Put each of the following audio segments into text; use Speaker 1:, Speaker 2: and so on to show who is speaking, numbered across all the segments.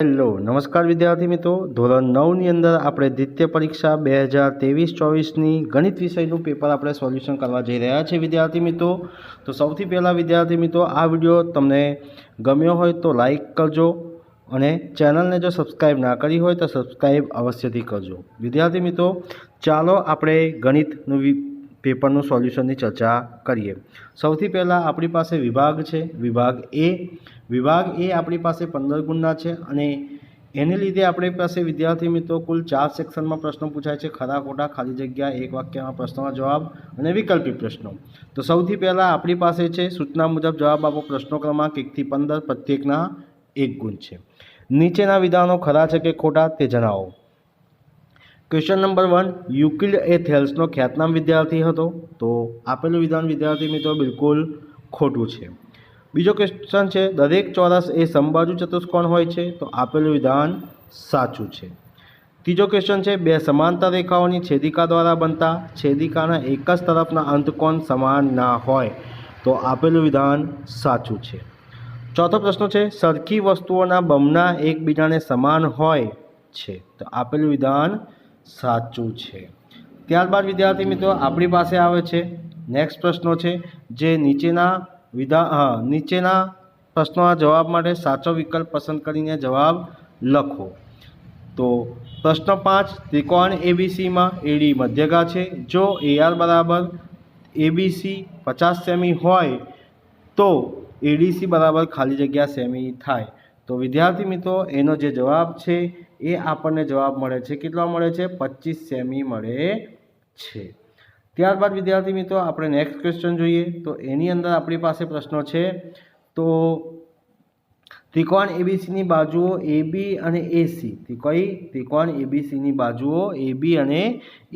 Speaker 1: Hello નમસ્કાર વિદ્યાર્થી મિત્રો, ધોરણ 9ની અંદર આપણે દ્વિતીય પરીક્ષા 2023-24ની ગણિત વિષયનું પેપર આપણે સોલ્યુશન કરવા જઈ રહ્યા છીએ વિદ્યાર્થી મિત્રો। તો સૌથી પહેલાં વિદ્યાર્થી મિત્રો, આ વિડીયો તમને ગમ્યો હોય તો લાઈક કરજો અને ચેનલને જો સબસ્ક્રાઈબ ના કરી હોય તો સબસ્ક્રાઈબ અવશ્યથી કરજો વિદ્યાર્થી મિત્રો। ચાલો આપણે ગણિતનું પેપરનું સોલ્યુશનની ચર્ચા કરીએ। સૌથી પહેલાં આપણી પાસે વિભાગ છે, વિભાગ એ આપણી પાસે 15 ગુણના છે અને એને લીધે આપણી પાસે વિદ્યાર્થી મિત્રો કુલ 4 સેક્શનમાં પ્રશ્નો પૂછાય છે, ખરા ખોટા, ખાલી જગ્યા, એક વાક્યમાં પ્રશ્નોના જવાબ અને વૈકલ્પિક પ્રશ્નો। તો સૌથી પહેલાં આપણી પાસે છે સૂચના મુજબ જવાબ આપો। પ્રશ્નો ક્રમાંક 1 થી 15 પ્રત્યેકના 1 ગુણ છે। નીચેના વિધાનો ખરા છે કે ખોટા તે જણાવો। ક્વેશ્ચન નંબર 1, યુક્લિડ એ થેલ્સનો ખ્યાતનામ વિદ્યાર્થી હતો। તો આપેલું વિધાન વિદ્યાર્થી મિત્રો બિલકુલ ખોટું છે। બીજો ક્વેશ્ચન છે, દરેક ચોરસ એ સમબાજુ ચતુષ્કોણ હોય છે। તો આપેલું વિધાન સાચું છે। ત્રીજો ક્વેશ્ચન છે, બે સમાંતર રેખાઓની છેદિકા દ્વારા બનતા છેદિકાના એક જ તરફના અંતકોણ સમાન ના હોય। તો આપેલું વિધાન સાચું છે। ચોથો પ્રશ્ન છે, સરખી વસ્તુઓના બમણા એકબીજાને સમાન હોય છે। તો આપેલું વિધાન સાચું છે। ત્યારબાદ વિદ્યાર્થી મિત્રો આપણી પાસે આવે છે નેક્સ્ટ પ્રશ્નો છે, જે નીચેના પ્રશ્નોના જવાબ માટે સાચો વિકલ્પ પસંદ કરીને જવાબ લખો। તો પ્રશ્ન 5, ત્રિકોણ એબીસીમાં એડી મધ્યગા છે। જો AR બરાબર ABC 50 સેમી હોય તો ADC બરાબર ખાલી જગ્યા સેમી થાય। તો વિદ્યાર્થી મિત્રો એનો જે જવાબ છે એ આપણને જવાબ મળે છે, કેટલો મળે છે? 25 સેમી મળે છે। ત્યારબાદ વિદ્યાર્થી મિત્રો આપણે નેક્સ્ટ ક્વેશ્ચન જોઈએ। તો એની અંદર આપણી પાસે પ્રશ્નો છે, તો ત્રિકોણ એબીસીની બાજુઓ AB અને AC, ત્રિકોણ એબીસીની બાજુઓ AB અને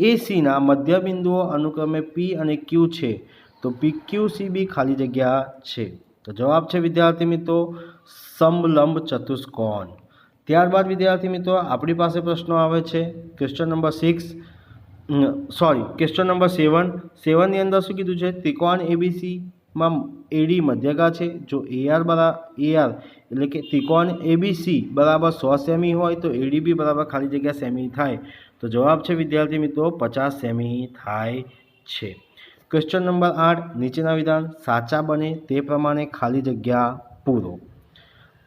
Speaker 1: ACના મધ્યબિંદુઓ અનુક્રમે P અને Q છે। તો PQCB ખાલી જગ્યા છે। તો જવાબ છે વિદ્યાર્થી મિત્રો સમલંબ ચતુષ્કોણ। ત્યારબાદ વિદ્યાર્થી મિત્રો આપણી પાસે પ્રશ્નો આવે છે ક્વેશ્ચન નંબર 7ની અંદર શું કીધું છે? ત્રિકોણ એબીસીમાં એડી મધ્યગા છે। જો AR એટલે કે ત્રિકોણ ABC બરાબર 100 સેમી હોય તો ADB બરાબર ખાલી જગ્યા સેમી થાય। તો જવાબ છે વિદ્યાર્થી મિત્રો 50 સેમી થાય છે। ક્વેશ્ચન નંબર 8, નીચેના વિધાન સાચા બને તે પ્રમાણે ખાલી જગ્યા પૂરો।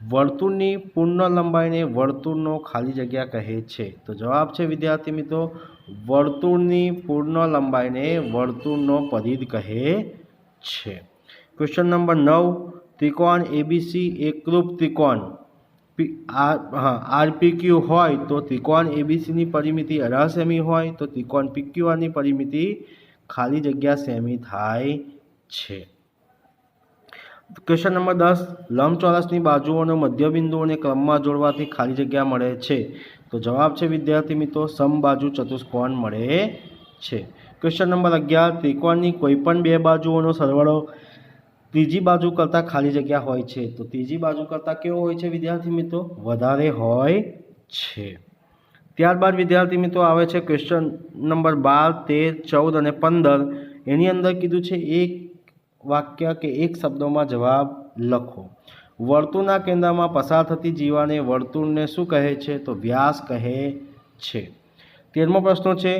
Speaker 1: વર્તુળની પૂર્ણ લંબાઈને વર્તુળનો ખાલી જગ્યા કહે છે। તો જવાબ છે વિદ્યાર્થી મિત્રો વર્તુળની પૂર્ણ લંબાઈને વર્તુળનો પરિઘ કહે છે। ક્વેશ્ચન નંબર 9, ત્રિકોણ એબીસી એકરૂપ ત્રિકોણ RPQ હોય તો ત્રિકોણ એબીસીની પરિમિતિ 18 સેમી હોય તો ત્રિકોણ PQRની પરિમિતિ ખાલી જગ્યા સેમી થાય છે। ક્વેશ્ચન નંબર 10, લંબચોરસની બાજુઓનો મધ્યબિંદુઓને ક્રમમાં જોડવાથી ખાલી જગ્યા મળે છે। તો જવાબ છે વિદ્યાર્થી મિત્રો સમબાજુ ચતુષ્કોણ મળે છે। ક્વેશ્ચન નંબર 11, ત્રિકોણની કોઈપણ બે બાજુઓનો સરવાળો ત્રીજી બાજુ કરતાં ખાલી જગ્યા હોય છે। તો ત્રીજી બાજુ કરતાં કેવો હોય છે વિદ્યાર્થી મિત્રો? વધારે હોય છે। ત્યારબાદ વિદ્યાર્થી મિત્રો આવે છે ક્વેશ્ચન નંબર 12, 13, 14 અને 15। એની અંદર કીધું છે એક વાક્ય કે એક શબ્દોમાં જવાબ લખો। વર્તુળના કેન્દ્રમાં પસાર થતી જીવાને વર્તુળને શું કહે છે? તો વ્યાસ કહે છે। 13મો પ્રશ્ન છે,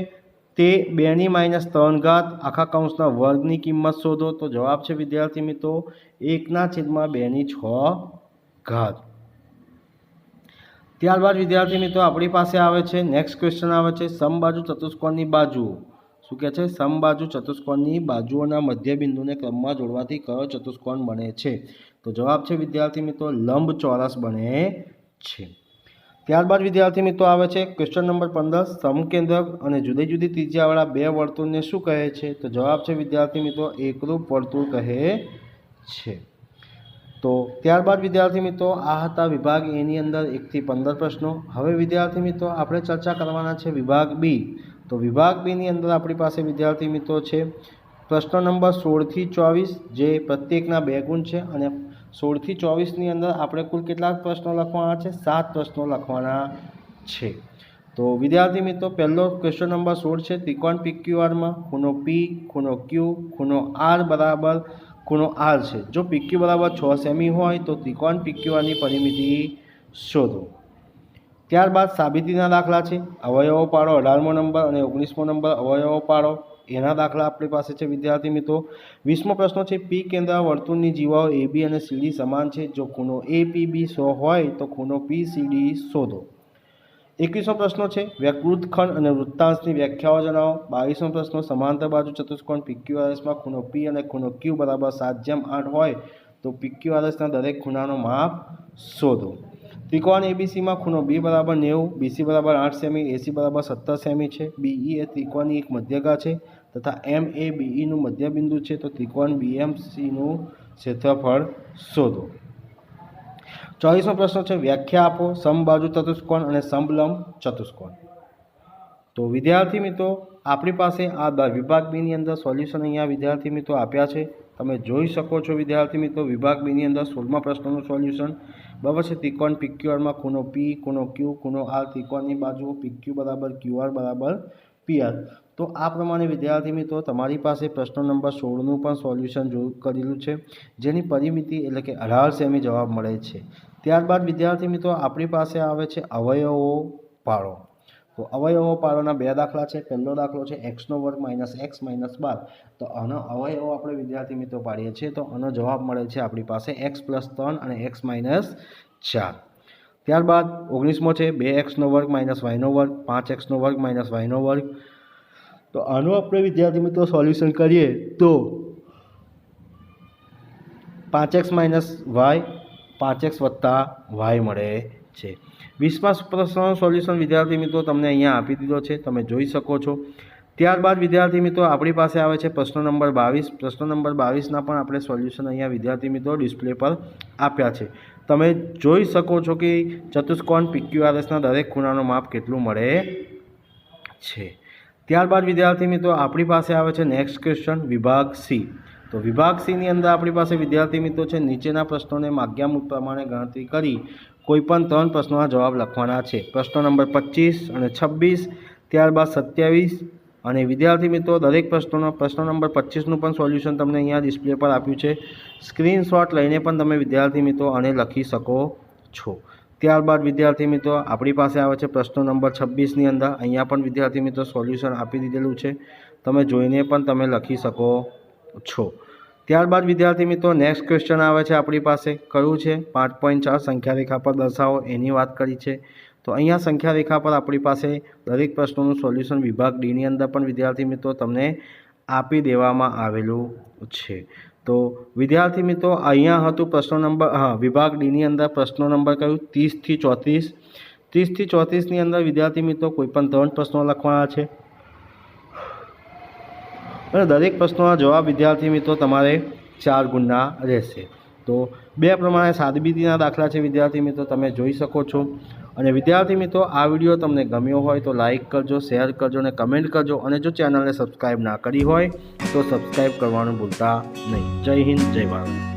Speaker 1: તે 2-3 આખા કૌંસના વર્ગની કિંમત શોધો। તો જવાબ છે વિદ્યાર્થી મિત્રો 1/2/6। ત્યારબાદ વિદ્યાર્થી મિત્રો આપણી પાસે આવે છે નેક્સ્ટ ક્વેશ્ચન આવે છે, સમબાજુ ચતુષ્કોણની બાજુઓ શું કહે છે? સમબાજુ ચતુષ્કોણની બાજુઓના મધ્યબિંદુને ક્રમમાં જોડવાથી કયો ચતુષ્કોણ બને છે? તો જવાબ છે વિદ્યાર્થી મિત્રો લંબચોરસ બને છે। ત્યારબાદ વિદ્યાર્થી મિત્રો આવે છે ક્વેશ્ચન નંબર 15, સમકેન્દ્રક અને જુદી જુદી ત્રિજ્યાવાળા બે વર્તુળને શું કહે છે? તો જવાબ છે વિદ્યાર્થી મિત્રો એકરૂપ વર્તુળ કહે છે। તો ત્યારબાદ વિદ્યાર્થી મિત્રો આ હતા વિભાગ એની અંદર 1 થી 15 પ્રશ્નો। હવે વિદ્યાર્થી મિત્રો આપણે ચર્ચા કરવાના છે વિભાગ બી। તો વિભાગ બીની અંદર આપણી પાસે વિદ્યાર્થી મિત્રો છે પ્રશ્ન નંબર 16 થી 24, જે પ્રત્યેકના 2 ગુણ છે અને 16 થી 24ની અંદર આપણે કુલ કેટલા પ્રશ્નો લખવાના છે? 7 પ્રશ્નો લખવાના છે। તો વિદ્યાર્થી મિત્રો પહેલો ક્વેશ્ચન નંબર 16 છે, ત્રિકોણ PQRમાં ખૂણો P, ખૂણો Q, ખૂણો R બરાબર ખૂણો R છે। જો PQ બરાબર 6 સેમી હોય તો ત્રિકોણ PQRની પરિમિતિ શોધો। ત્યારબાદ સાબિતીના દાખલા છે, અવયવો પાડો 18મો નંબર અને 19મો નંબર અવયવો પાડો એના દાખલા આપણી પાસે છે વિદ્યાર્થી મિત્રો. 20મો પ્રશ્ન છે, પી કેન્દ્ર વર્તુળની જીવાઓ એ બી અને સીડી સમાન છે, જો ખૂણો એ પી બી 100 હોય તો ખૂણો પી સીડી શોધો. 21મો પ્રશ્ન છે, વૃત્તખંડ અને વૃત્તાંશની વ્યાખ્યાઓ જણાવો. 22મો પ્રશ્ન, સમાંતર બાજુ ચતુષ્કોણ PQRSમાં ખૂણો P અને ખૂણો Q બરાબર 7/8 હોય તો PQRSના દરેક ખૂણાનો માપ શોધો. ત્રિકોણ એબીસીમાં ખૂણો B બરાબર 90, BC બરાબર 8 સેમી, AC બરાબર 17 સેમી છે. BE એ ત્રિકોણની એક મધ્યગા છે તથા M એ BEનું મધ્યબિંદુ છે, તો ત્રિકોણ BMCનું ક્ષેત્રફળ શોધો. 24મો પ્રશ્ન છે, વ્યાખ્યા આપો સમબાજુ ચતુષ્કોણ અને સમલંબ ચતુષ્કોણ. તો વિદ્યાર્થી મિત્રો આપણી પાસે આ વિભાગ બીની અંદર સોલ્યુશન અહીંયા વિદ્યાર્થી મિત્રો આપ્યા છે, તમે જોઈ શકો છો વિદ્યાર્થી મિત્રો. વિભાગ બીની અંદર 16મા પ્રશ્નનું સોલ્યુશન બરાબર છે. ત્રિકોણ PQRમાં ખૂણો P, ખૂણો Q, ખૂણો R, ત્રિકોણની બાજુઓ PQ બરાબર QR બરાબર PR. તો આ પ્રમાણે વિદ્યાર્થી મિત્રો તમારી પાસે પ્રશ્ન નંબર 16નું પણ સોલ્યુશન કરેલું છે, જેની પરિમિતિ એટલે કે 18 સેમી જવાબ મળે છે. ત્યારબાદ વિદ્યાર્થી મિત્રો આપણી પાસે આવે છે અવયવો પાડો. તો અવયવો પાડોના બે દાખલા છે. પહેલો દાખલો છે x² - x - 12. તો આનો અવયવો આપણે વિદ્યાર્થી મિત્રો પાડીએ છીએ તો આનો જવાબ મળે છે આપણી પાસે x + 3 અને x - 4. ત્યારબાદ 19મો છે 2x² - y², 5x² - y². તો આનું આપણે વિદ્યાર્થી મિત્રો સોલ્યુશન કરીએ તો 5x - y 5x + y મળે છે. 20મા પ્રશ્નનું સોલ્યુશન વિદ્યાર્થી મિત્રો તમને અહીંયા આપી દીધો છે, તમે જોઈ શકો છો. ત્યારબાદ વિદ્યાર્થી મિત્રો આપણી પાસે આવે છે પ્રશ્ન નંબર 22. પ્રશ્ન નંબર 22ના પણ આપણે સોલ્યુશન અહીંયા વિદ્યાર્થી મિત્રો ડિસ્પ્લે પર આપ્યા છે. તમે જોઈ શકો છો કે ચતુષ્કોણ PQRSના દરેક ખૂણાનો માપ કેટલું મળે છે. ત્યારબાદ વિદ્યાર્થી મિત્રો આપણી પાસે આવે છે નેક્સ્ટ ક્વેશ્ચન વિભાગ સી. તો વિભાગ સીની અંદર આપણી પાસે વિદ્યાર્થી મિત્રો છે નીચેના પ્રશ્નોને માગ્યા પ્રમાણે ગણતરી કરી કોઈપણ 3 પ્રશ્નોના જવાબ લખવાના છે. પ્રશ્નો નંબર 25 અને 26, ત્યારબાદ 27 અને વિદ્યાર્થી મિત્રો દરેક પ્રશ્નોનો પ્રશ્ન નંબર 25નું પણ સોલ્યુશન તમને અહીંયા ડિસ્પ્લે પર આપ્યું છે. સ્ક્રીનશોટ લઈને પણ તમે વિદ્યાર્થી મિત્રો આને લખી શકો છો. ત્યારબાદ વિદ્યાર્થી મિત્રો આપણી પાસે આવે છે પ્રશ્નો નંબર 26ની અંદર અહીંયા પણ વિદ્યાર્થી મિત્રો સોલ્યુશન આપી દીધેલું છે, તમે જોઈને પણ તમે લખી શકો છો. ત્યારબાદ વિદ્યાર્થી મિત્રો નેક્સ્ટ ક્વેશ્ચન આવે છે આપણી પાસે કયું છે 5.4 સંખ્યા રેખા પર દર્શાવો એની વાત કરી છે. તો અહીંયા સંખ્યા રેખા પર આપણી પાસે દરેક પ્રશ્નોનું સોલ્યુશન વિભાગ ડીની અંદર પણ વિદ્યાર્થી મિત્રો તમને આપી દેવામાં આવેલું છે. તો વિદ્યાર્થી મિત્રો અહીંયા હતું પ્રશ્ન નંબર વિભાગ ડીની અંદર પ્રશ્નો નંબર કયું 30 થી 34. 30 થી 34ની અંદર વિદ્યાર્થી મિત્રો કોઈપણ 3 પ્રશ્નો લખવાના છે અને દરેક પ્રશ્નોના જવાબ વિદ્યાર્થી મિત્રો તમારે 4 ગુણના રહેશે. તો બે પ્રમાણે સાદબીતીના દાખલા છે વિદ્યાર્થી મિત્રો, તમે જોઈ શકો છો. અને વિદ્યાર્થી મિત્રો આ વિડીયો તમને ગમ્યો હોય તો લાઇક કરજો, શેર કરજો અને કમેન્ટ કરજો. અને જો ચેનલને સબસ્ક્રાઈબ ના કરી હોય તો સબસ્ક્રાઈબ કરવાનું ભૂલતા નહીં. જય હિન્દ, જય ભારત.